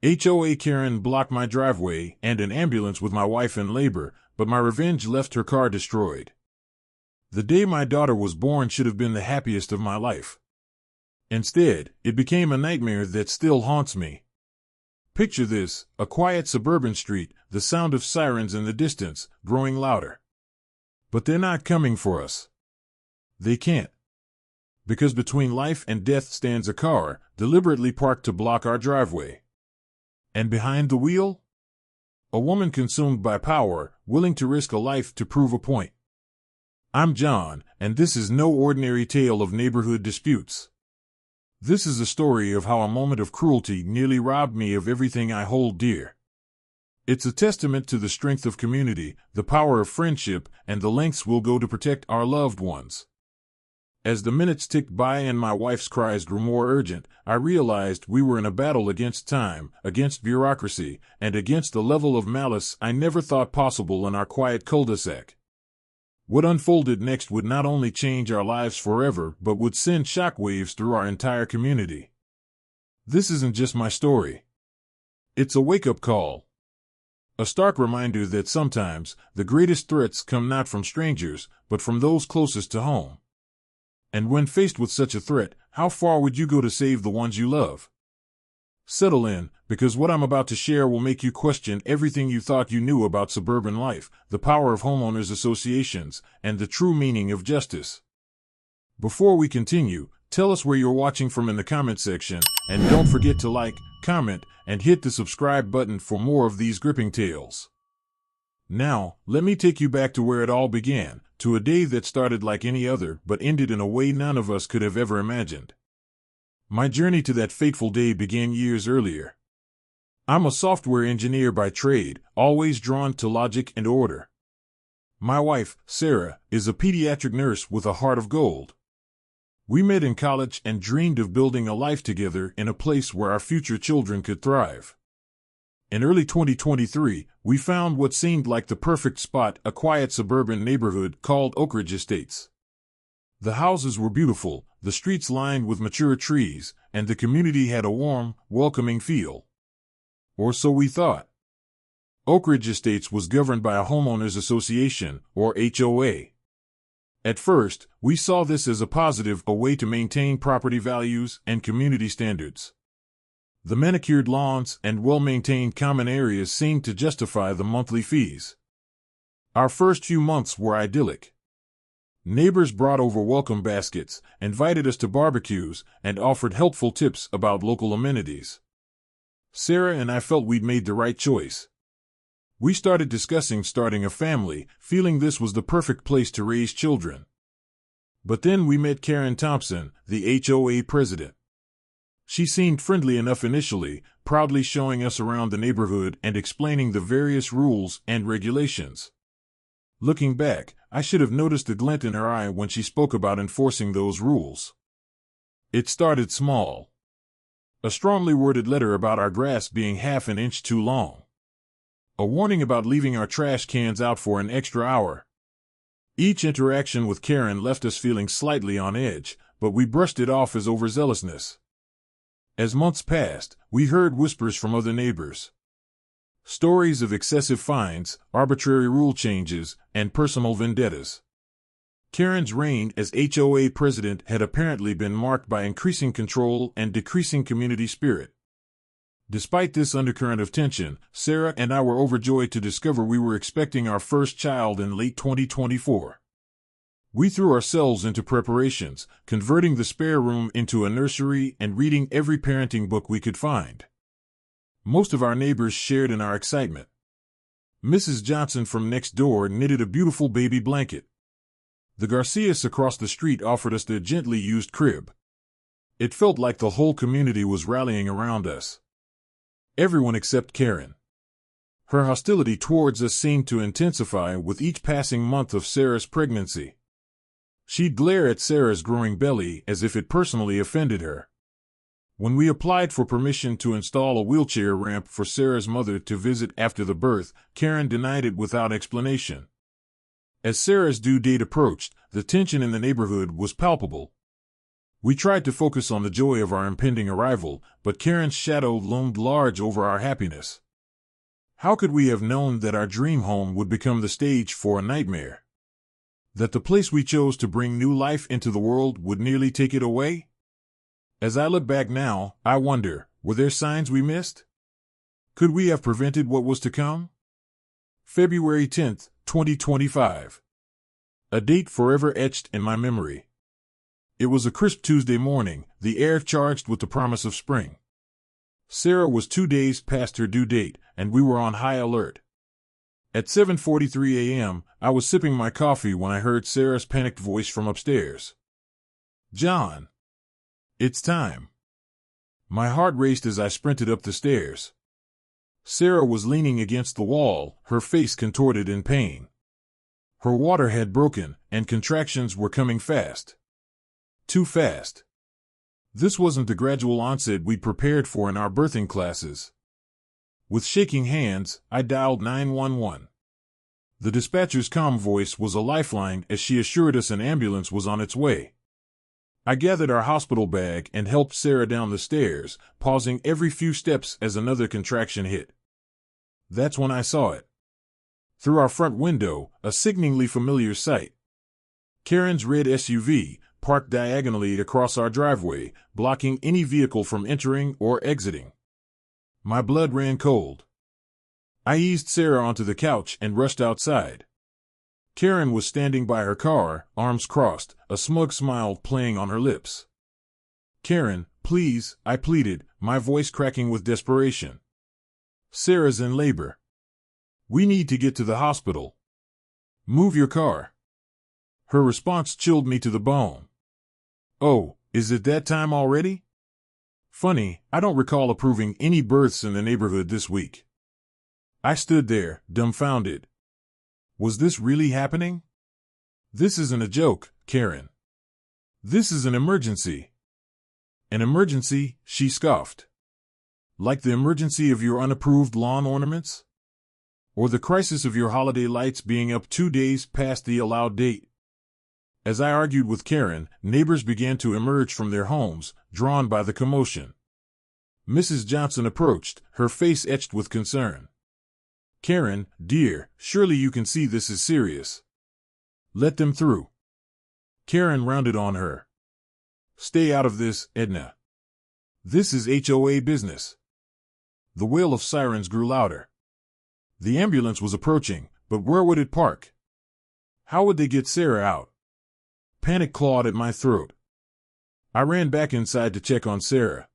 HOA Karen blocked my driveway and an ambulance with my wife in labor, but my revenge left her car destroyed. The day my daughter was born should have been the happiest of my life. Instead, it became a nightmare that still haunts me. Picture this, a quiet suburban street, the sound of sirens in the distance, growing louder. But they're not coming for us. They can't. Because between life and death stands a car, deliberately parked to block our driveway. And behind the wheel? A woman consumed by power, willing to risk a life to prove a point. I'm John, and this is no ordinary tale of neighborhood disputes. This is a story of how a moment of cruelty nearly robbed me of everything I hold dear. It's a testament to the strength of community, the power of friendship, and the lengths we'll go to protect our loved ones. As the minutes ticked by and my wife's cries grew more urgent, I realized we were in a battle against time, against bureaucracy, and against a level of malice I never thought possible in our quiet cul-de-sac. What unfolded next would not only change our lives forever, but would send shockwaves through our entire community. This isn't just my story. It's a wake-up call. A stark reminder that sometimes the greatest threats come not from strangers, but from those closest to home. And when faced with such a threat, how far would you go to save the ones you love? Settle in, because what I'm about to share will make you question everything you thought you knew about suburban life, the power of homeowners associations, and the true meaning of justice. Before we continue, tell us where you're watching from in the comment section, and don't forget to like, comment, and hit the subscribe button for more of these gripping tales. Now, let me take you back to where it all began, to a day that started like any other but ended in a way none of us could have ever imagined. My journey to that fateful day began years earlier. I'm a software engineer by trade, always drawn to logic and order. My wife, Sarah, is a pediatric nurse with a heart of gold. We met in college and dreamed of building a life together in a place where our future children could thrive. In early 2023, we found what seemed like the perfect spot, a quiet suburban neighborhood called Oak Ridge Estates. The houses were beautiful, the streets lined with mature trees, and the community had a warm, welcoming feel. Or so we thought. Oak Ridge Estates was governed by a homeowners association, or HOA. At first, we saw this as a positive, a way to maintain property values and community standards. The manicured lawns and well-maintained common areas seemed to justify the monthly fees. Our first few months were idyllic. Neighbors brought over welcome baskets, invited us to barbecues, and offered helpful tips about local amenities. Sarah and I felt we'd made the right choice. We started discussing starting a family, feeling this was the perfect place to raise children. But then we met Karen Thompson, the HOA president. She seemed friendly enough initially, proudly showing us around the neighborhood and explaining the various rules and regulations. Looking back, I should have noticed the glint in her eye when she spoke about enforcing those rules. It started small. A strongly worded letter about our grass being half an inch too long. A warning about leaving our trash cans out for an extra hour. Each interaction with Karen left us feeling slightly on edge, but we brushed it off as overzealousness. As months passed, we heard whispers from other neighbors. Stories of excessive fines, arbitrary rule changes, and personal vendettas. Karen's reign as HOA president had apparently been marked by increasing control and decreasing community spirit. Despite this undercurrent of tension, Sarah and I were overjoyed to discover we were expecting our first child in late 2024. We threw ourselves into preparations, converting the spare room into a nursery and reading every parenting book we could find. Most of our neighbors shared in our excitement. Mrs. Johnson from next door knitted a beautiful baby blanket. The Garcias across the street offered us their gently used crib. It felt like the whole community was rallying around us. Everyone except Karen. Her hostility towards us seemed to intensify with each passing month of Sarah's pregnancy. She'd glare at Sarah's growing belly as if it personally offended her. When we applied for permission to install a wheelchair ramp for Sarah's mother to visit after the birth, Karen denied it without explanation. As Sarah's due date approached, the tension in the neighborhood was palpable. We tried to focus on the joy of our impending arrival, but Karen's shadow loomed large over our happiness. How could we have known that our dream home would become the stage for a nightmare? That the place we chose to bring new life into the world would nearly take it away? As I look back now, I wonder, were there signs we missed? Could we have prevented what was to come? February 10th, 2025. A date forever etched in my memory. It was a crisp Tuesday morning, the air charged with the promise of spring. Sarah was 2 days past her due date, and we were on high alert. At 7:43 a.m., I was sipping my coffee when I heard Sarah's panicked voice from upstairs. "John, it's time." My heart raced as I sprinted up the stairs. Sarah was leaning against the wall, her face contorted in pain. Her water had broken, and contractions were coming fast. Too fast. This wasn't the gradual onset we'd prepared for in our birthing classes. With shaking hands, I dialed 911. The dispatcher's calm voice was a lifeline as she assured us an ambulance was on its way. I gathered our hospital bag and helped Sarah down the stairs, pausing every few steps as another contraction hit. That's when I saw it. Through our front window, a sickeningly familiar sight. Karen's red SUV, parked diagonally across our driveway, blocking any vehicle from entering or exiting. My blood ran cold. I eased Sarah onto the couch and rushed outside. Karen was standing by her car, arms crossed, a smug smile playing on her lips. "Karen, please," I pleaded, my voice cracking with desperation. "Sarah's in labor. We need to get to the hospital. Move your car." Her response chilled me to the bone. "Oh, is it that time already? Funny, I don't recall approving any births in the neighborhood this week." I stood there, dumbfounded. Was this really happening? "This isn't a joke, Karen. This is an emergency." "An emergency?" she scoffed. "Like the emergency of your unapproved lawn ornaments? Or the crisis of your holiday lights being up 2 days past the allowed date?" As I argued with Karen, neighbors began to emerge from their homes, drawn by the commotion. Mrs. Johnson approached, her face etched with concern. "Karen, dear, surely you can see this is serious. Let them through." Karen rounded on her. "Stay out of this, Edna. This is HOA business." The wail of sirens grew louder. The ambulance was approaching, but where would it park? How would they get Sarah out? Panic clawed at my throat. I ran back inside to check on Sarah.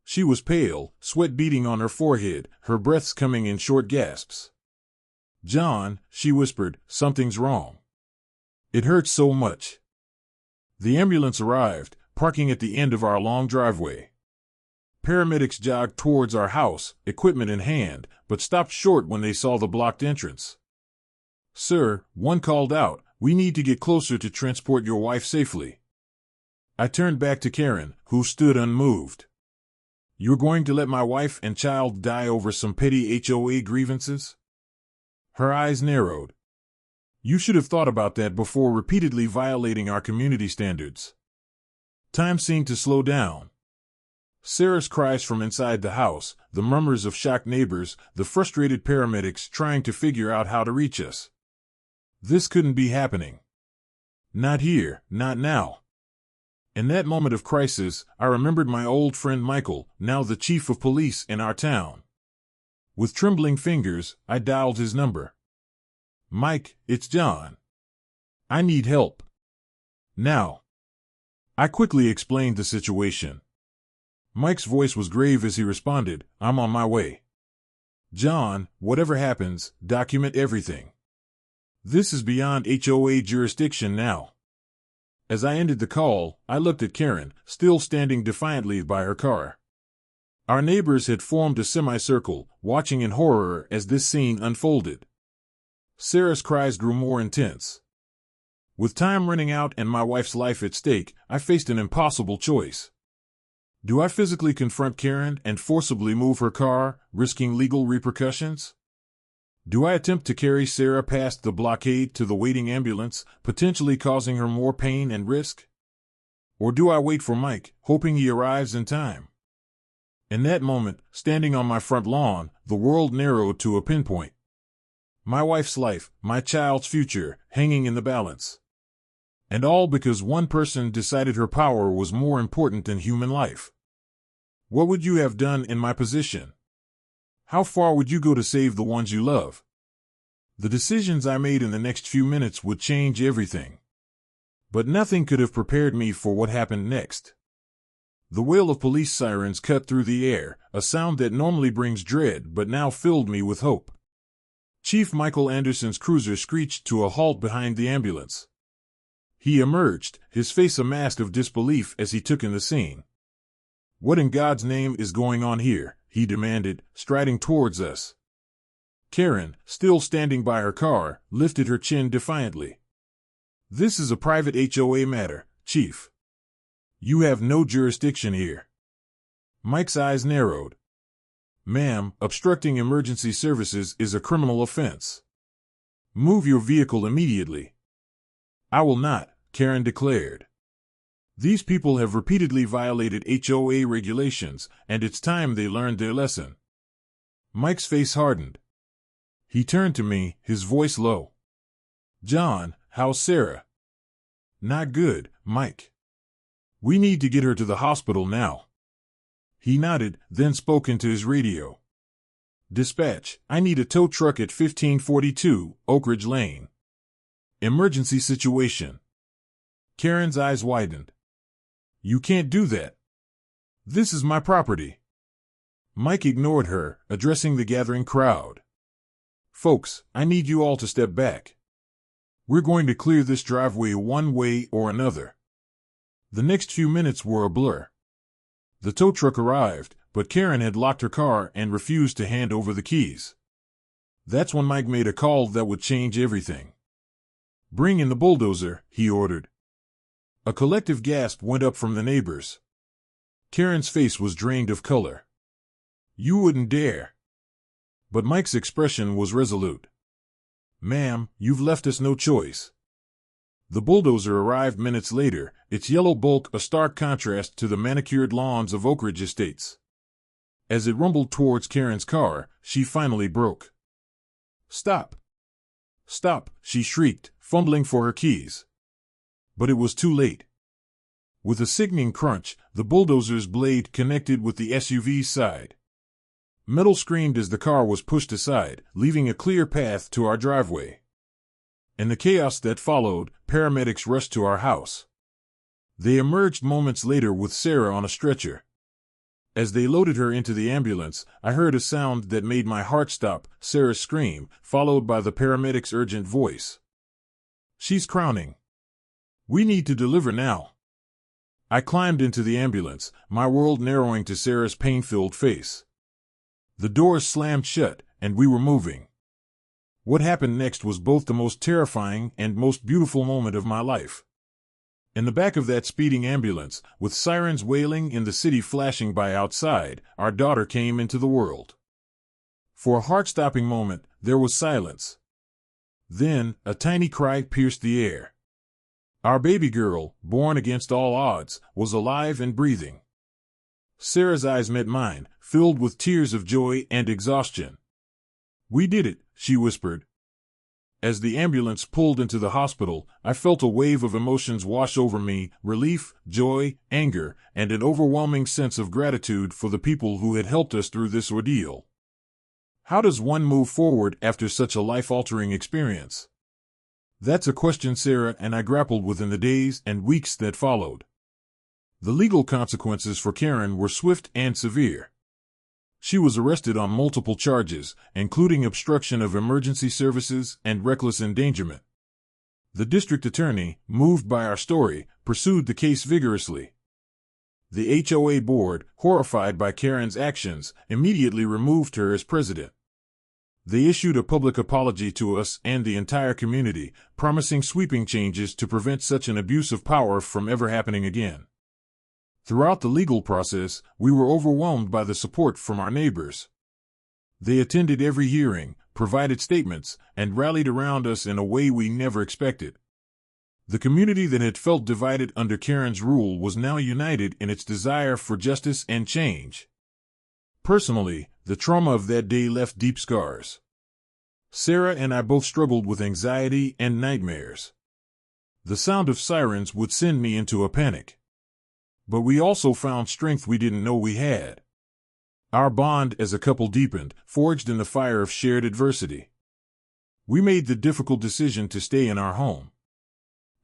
She was pale, sweat beading on her forehead, her breaths coming in short gasps. "John," she whispered, "something's wrong. It hurts so much." The ambulance arrived, parking at the end of our long driveway. Paramedics jogged towards our house, equipment in hand, but stopped short when they saw the blocked entrance. "Sir," one called out, "we need to get closer to transport your wife safely." I turned back to Karen, who stood unmoved. "You're going to let my wife and child die over some petty HOA grievances?" Her eyes narrowed. "You should have thought about that before repeatedly violating our community standards." Time seemed to slow down. Sarah's cries from inside the house, the murmurs of shocked neighbors, the frustrated paramedics trying to figure out how to reach us. This couldn't be happening. Not here, not now. In that moment of crisis, I remembered my old friend Michael, now the chief of police in our town. With trembling fingers, I dialed his number. "Mike, it's John. I need help. Now." I quickly explained the situation. Mike's voice was grave as he responded, "I'm on my way. John, whatever happens, document everything. This is beyond HOA jurisdiction now." As I ended the call, I looked at Karen, still standing defiantly by her car. Our neighbors had formed a semicircle, watching in horror as this scene unfolded. Sarah's cries grew more intense. With time running out and my wife's life at stake, I faced an impossible choice. Do I physically confront Karen and forcibly move her car, risking legal repercussions? Do I attempt to carry Sarah past the blockade to the waiting ambulance, potentially causing her more pain and risk? Or do I wait for Mike, hoping he arrives in time? In that moment, standing on my front lawn, the world narrowed to a pinpoint. My wife's life, my child's future, hanging in the balance. And all because one person decided her power was more important than human life. What would you have done in my position? How far would you go to save the ones you love? The decisions I made in the next few minutes would change everything. But nothing could have prepared me for what happened next. The wail of police sirens cut through the air, a sound that normally brings dread but now filled me with hope. Chief Michael Anderson's cruiser screeched to a halt behind the ambulance. He emerged, his face a mask of disbelief as he took in the scene. "What in God's name is going on here?" he demanded, striding towards us. Karen, still standing by her car, lifted her chin defiantly. "This is a private HOA matter, Chief. You have no jurisdiction here." Mike's eyes narrowed. "Ma'am, obstructing emergency services is a criminal offense. Move your vehicle immediately." "I will not," Karen declared. "These people have repeatedly violated HOA regulations, and it's time they learned their lesson." Mike's face hardened. He turned to me, his voice low. "John, how's Sarah?" "Not good, Mike. We need to get her to the hospital now." He nodded, then spoke into his radio. "Dispatch, I need a tow truck at 1542 Oak Ridge Lane. Emergency situation." Karen's eyes widened. "You can't do that. This is my property." Mike ignored her, addressing the gathering crowd. "Folks, I need you all to step back. We're going to clear this driveway one way or another." The next few minutes were a blur. The tow truck arrived, but Karen had locked her car and refused to hand over the keys. That's when Mike made a call that would change everything. "Bring in the bulldozer," he ordered. A collective gasp went up from the neighbors. Karen's face was drained of color. "You wouldn't dare." But Mike's expression was resolute. "Ma'am, you've left us no choice." The bulldozer arrived minutes later, its yellow bulk a stark contrast to the manicured lawns of Oak Ridge Estates. As it rumbled towards Karen's car, she finally broke. "Stop! Stop!" she shrieked, fumbling for her keys. But it was too late. With a sickening crunch, the bulldozer's blade connected with the SUV's side. Metal screamed as the car was pushed aside, leaving a clear path to our driveway. In the chaos that followed, paramedics rushed to our house. They emerged moments later with Sarah on a stretcher. As they loaded her into the ambulance, I heard a sound that made my heart stop, Sarah's scream, followed by the paramedic's urgent voice. "She's crowning. We need to deliver now." I climbed into the ambulance, my world narrowing to Sarah's pain-filled face. The doors slammed shut, and we were moving. What happened next was both the most terrifying and most beautiful moment of my life. In the back of that speeding ambulance, with sirens wailing and the city flashing by outside, our daughter came into the world. For a heart-stopping moment, there was silence. Then, a tiny cry pierced the air. Our baby girl, born against all odds, was alive and breathing. Sarah's eyes met mine, filled with tears of joy and exhaustion. "We did it," she whispered. As the ambulance pulled into the hospital, I felt a wave of emotions wash over me, relief, joy, anger, and an overwhelming sense of gratitude for the people who had helped us through this ordeal. How does one move forward after such a life-altering experience? That's a question Sarah and I grappled with in the days and weeks that followed. The legal consequences for Karen were swift and severe. She was arrested on multiple charges, including obstruction of emergency services and reckless endangerment. The district attorney, moved by our story, pursued the case vigorously. The HOA board, horrified by Karen's actions, immediately removed her as president. They issued a public apology to us and the entire community, promising sweeping changes to prevent such an abuse of power from ever happening again. Throughout the legal process, we were overwhelmed by the support from our neighbors. They attended every hearing, provided statements, and rallied around us in a way we never expected. The community that had felt divided under Karen's rule was now united in its desire for justice and change. Personally, the trauma of that day left deep scars. Sarah and I both struggled with anxiety and nightmares. The sound of sirens would send me into a panic. But we also found strength we didn't know we had. Our bond as a couple deepened, forged in the fire of shared adversity. We made the difficult decision to stay in our home.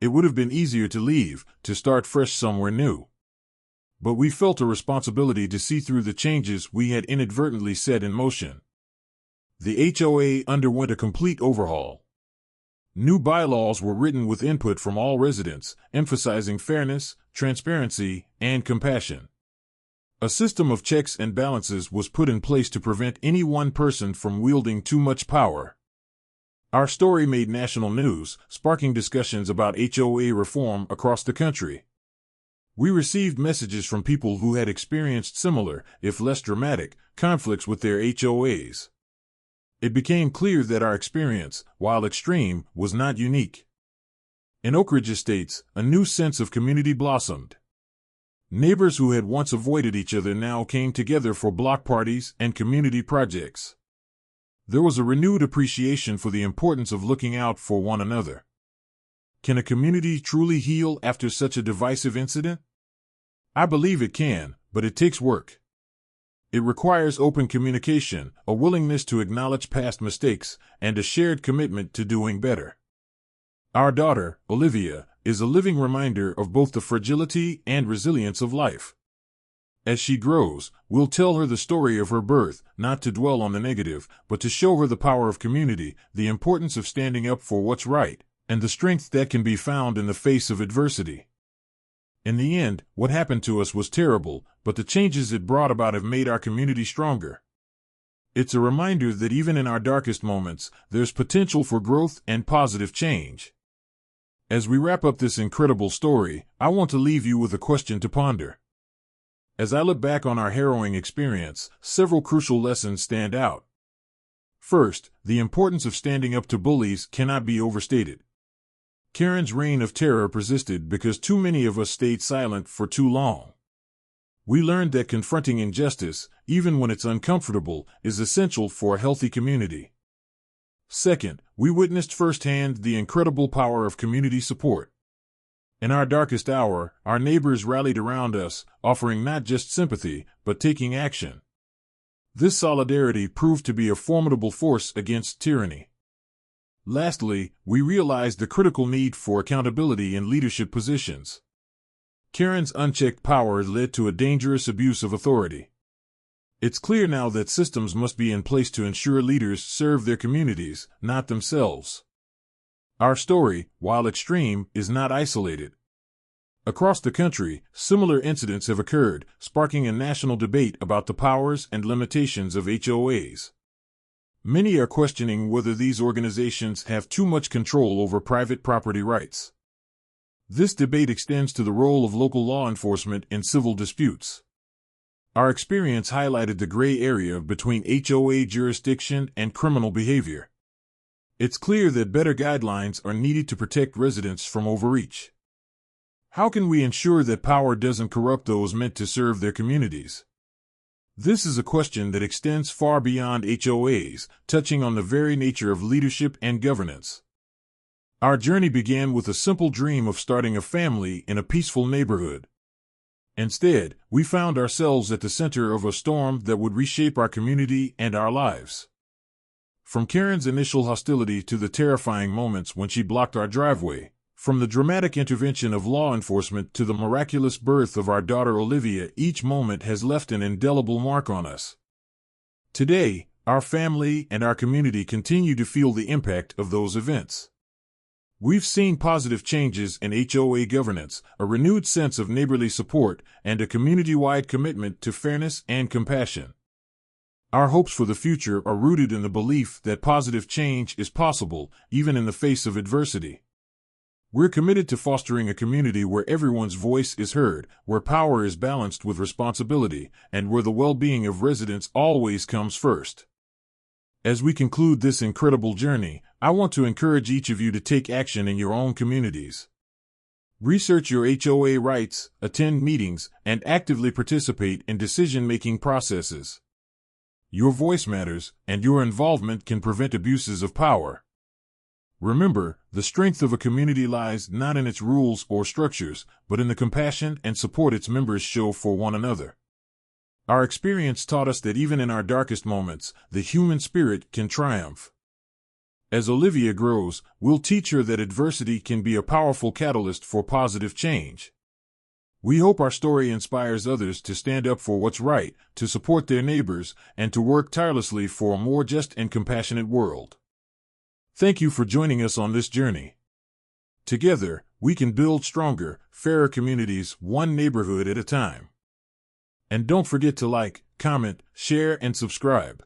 It would have been easier to leave, to start fresh somewhere new. But we felt a responsibility to see through the changes we had inadvertently set in motion. The HOA underwent a complete overhaul. New bylaws were written with input from all residents, emphasizing fairness, transparency, and compassion. A system of checks and balances was put in place to prevent any one person from wielding too much power. Our story made national news, sparking discussions about HOA reform across the country. We received messages from people who had experienced similar, if less dramatic, conflicts with their HOAs. It became clear that our experience, while extreme, was not unique. In Oak Ridge Estates, a new sense of community blossomed. Neighbors who had once avoided each other now came together for block parties and community projects. There was a renewed appreciation for the importance of looking out for one another. Can a community truly heal after such a divisive incident? I believe it can, but it takes work. It requires open communication, a willingness to acknowledge past mistakes, and a shared commitment to doing better. Our daughter, Olivia, is a living reminder of both the fragility and resilience of life. As she grows, we'll tell her the story of her birth, not to dwell on the negative, but to show her the power of community, the importance of standing up for what's right, and the strength that can be found in the face of adversity. In the end, what happened to us was terrible, but the changes it brought about have made our community stronger. It's a reminder that even in our darkest moments, there's potential for growth and positive change. As we wrap up this incredible story, I want to leave you with a question to ponder. As I look back on our harrowing experience, several crucial lessons stand out. First, the importance of standing up to bullies cannot be overstated. Karen's reign of terror persisted because too many of us stayed silent for too long. We learned that confronting injustice, even when it's uncomfortable, is essential for a healthy community. Second, we witnessed firsthand the incredible power of community support. In our darkest hour, our neighbors rallied around us, offering not just sympathy, but taking action. This solidarity proved to be a formidable force against tyranny. Lastly, we realized the critical need for accountability in leadership positions. Karen's unchecked power led to a dangerous abuse of authority. It's clear now that systems must be in place to ensure leaders serve their communities, not themselves. Our story, while extreme, is not isolated. Across the country, similar incidents have occurred, sparking a national debate about the powers and limitations of HOAs. Many are questioning whether these organizations have too much control over private property rights. This debate extends to the role of local law enforcement in civil disputes. Our experience highlighted the gray area between HOA jurisdiction and criminal behavior. It's clear that better guidelines are needed to protect residents from overreach. How can we ensure that power doesn't corrupt those meant to serve their communities? This is a question that extends far beyond HOAs, touching on the very nature of leadership and governance. Our journey began with a simple dream of starting a family in a peaceful neighborhood. Instead, we found ourselves at the center of a storm that would reshape our community and our lives. From Karen's initial hostility to the terrifying moments when she blocked our driveway, from the dramatic intervention of law enforcement to the miraculous birth of our daughter Olivia, each moment has left an indelible mark on us. Today, our family and our community continue to feel the impact of those events. We've seen positive changes in HOA governance, a renewed sense of neighborly support, and a community-wide commitment to fairness and compassion. Our hopes for the future are rooted in the belief that positive change is possible, even in the face of adversity. We're committed to fostering a community where everyone's voice is heard, where power is balanced with responsibility, and where the well-being of residents always comes first. As we conclude this incredible journey, I want to encourage each of you to take action in your own communities. Research your HOA rights, attend meetings, and actively participate in decision-making processes. Your voice matters, and your involvement can prevent abuses of power. Remember, the strength of a community lies not in its rules or structures, but in the compassion and support its members show for one another. Our experience taught us that even in our darkest moments, the human spirit can triumph. As Olivia grows, we'll teach her that adversity can be a powerful catalyst for positive change. We hope our story inspires others to stand up for what's right, to support their neighbors, and to work tirelessly for a more just and compassionate world. Thank you for joining us on this journey. Together, we can build stronger, fairer communities, one neighborhood at a time. And don't forget to like, comment, share, and subscribe.